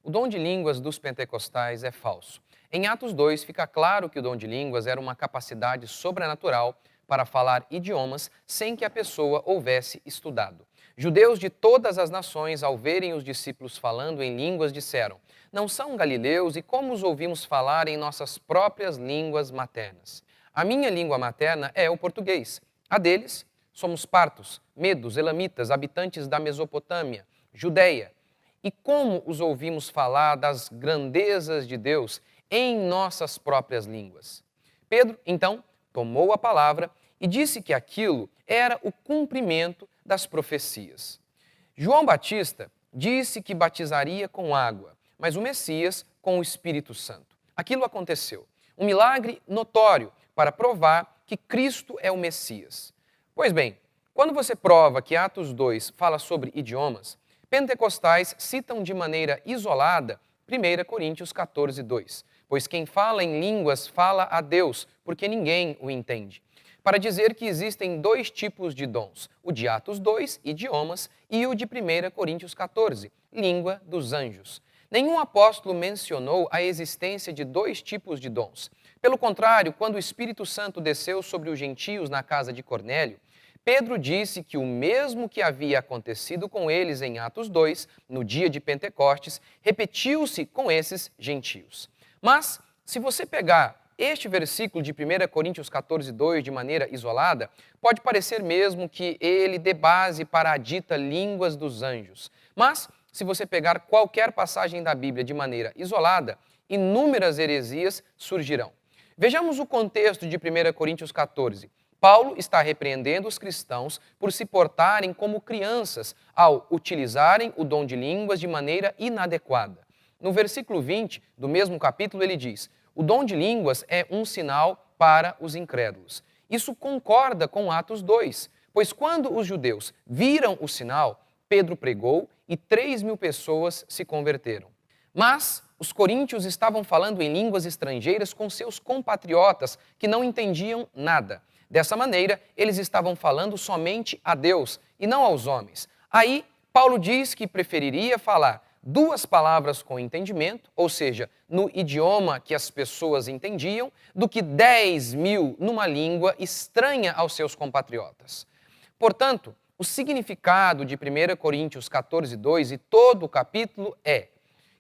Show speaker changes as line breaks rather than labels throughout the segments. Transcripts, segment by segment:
O dom de línguas dos pentecostais é falso. Em Atos 2, fica claro que o dom de línguas era uma capacidade sobrenatural para falar idiomas sem que a pessoa houvesse estudado. Judeus de todas as nações, ao verem os discípulos falando em línguas, disseram: Não são galileus e como os ouvimos falar em nossas próprias línguas maternas? A minha língua materna é o português. A deles, somos partos, medos, elamitas, habitantes da Mesopotâmia, Judeia. E como os ouvimos falar das grandezas de Deus em nossas próprias línguas? Pedro, então, tomou a palavra e disse que aquilo era o cumprimento das profecias. João Batista disse que batizaria com água, mas o Messias com o Espírito Santo. Aquilo aconteceu. Um milagre notório para provar que Cristo é o Messias. Pois bem, quando você prova que Atos 2 fala sobre idiomas, pentecostais citam de maneira isolada 1 Coríntios 14, 2. Pois quem fala em línguas fala a Deus, porque ninguém o entende. Para dizer que existem dois tipos de dons, o de Atos 2, idiomas, e o de 1 Coríntios 14, língua dos anjos. Nenhum apóstolo mencionou a existência de dois tipos de dons. Pelo contrário, quando o Espírito Santo desceu sobre os gentios na casa de Cornélio, Pedro disse que o mesmo que havia acontecido com eles em Atos 2, no dia de Pentecostes, repetiu-se com esses gentios. Mas, se você pegar este versículo de 1 Coríntios 14, 2 de maneira isolada, pode parecer mesmo que ele dê base para a dita línguas dos anjos. Mas, se você pegar qualquer passagem da Bíblia de maneira isolada, inúmeras heresias surgirão. Vejamos o contexto de 1 Coríntios 14. Paulo está repreendendo os cristãos por se portarem como crianças ao utilizarem o dom de línguas de maneira inadequada. No versículo 20 do mesmo capítulo ele diz: o dom de línguas é um sinal para os incrédulos. Isso concorda com Atos 2, pois quando os judeus viram o sinal, Pedro pregou e 3.000 pessoas se converteram. Mas os coríntios estavam falando em línguas estrangeiras com seus compatriotas que não entendiam nada. Dessa maneira, eles estavam falando somente a Deus e não aos homens. Aí, Paulo diz que preferiria falar 2 palavras com entendimento, ou seja, no idioma que as pessoas entendiam, do que 10.000 numa língua estranha aos seus compatriotas. Portanto, o significado de 1 Coríntios 14, 2 e todo o capítulo é: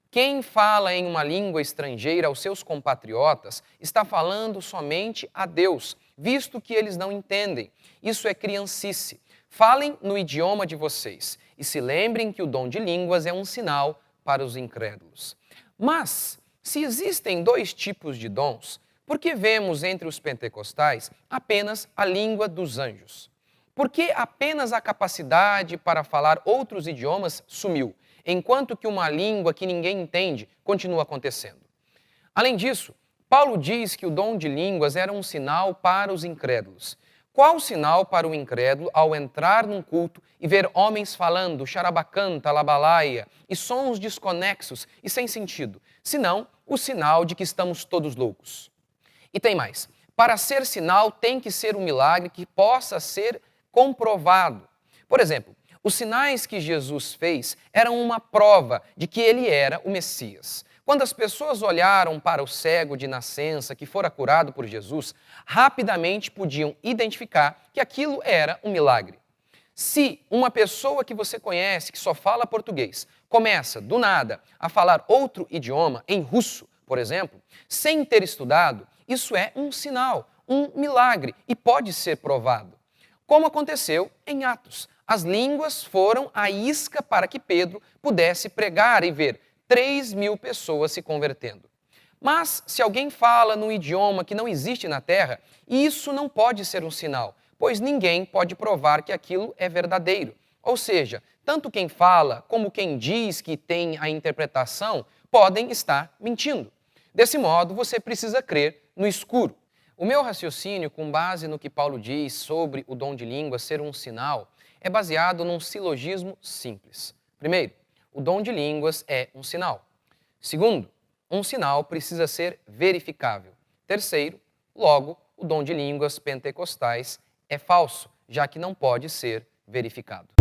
quem fala em uma língua estrangeira aos seus compatriotas está falando somente a Deus, visto que eles não entendem. Isso é criancice. Falem no idioma de vocês e se lembrem que o dom de línguas é um sinal para os incrédulos. Mas, se existem 2 tipos de dons, por que vemos entre os pentecostais apenas a língua dos anjos? Por que apenas a capacidade para falar outros idiomas sumiu, enquanto que uma língua que ninguém entende continua acontecendo? Além disso, Paulo diz que o dom de línguas era um sinal para os incrédulos. Qual o sinal para o incrédulo ao entrar num culto e ver homens falando charabacanta, labalaia e sons desconexos e sem sentido, senão o sinal de que estamos todos loucos? E tem mais. Para ser sinal, tem que ser um milagre que possa ser comprovado. Por exemplo, os sinais que Jesus fez eram uma prova de que ele era o Messias. Quando as pessoas olharam para o cego de nascença que fora curado por Jesus, rapidamente podiam identificar que aquilo era um milagre. Se uma pessoa que você conhece, que só fala português, começa, do nada, a falar outro idioma, em russo, por exemplo, sem ter estudado, isso é um sinal, um milagre e pode ser provado. Como aconteceu em Atos. As línguas foram a isca para que Pedro pudesse pregar e ver 3.000 pessoas se convertendo. Mas se alguém fala num idioma que não existe na Terra, isso não pode ser um sinal, pois ninguém pode provar que aquilo é verdadeiro. Ou seja, tanto quem fala como quem diz que tem a interpretação podem estar mentindo. Desse modo, você precisa crer no escuro. O meu raciocínio, com base no que Paulo diz sobre o dom de língua ser um sinal, é baseado num silogismo simples. Primeiro, o dom de línguas é um sinal. Segundo, um sinal precisa ser verificável. Terceiro, logo, o dom de línguas pentecostais é falso, já que não pode ser verificado.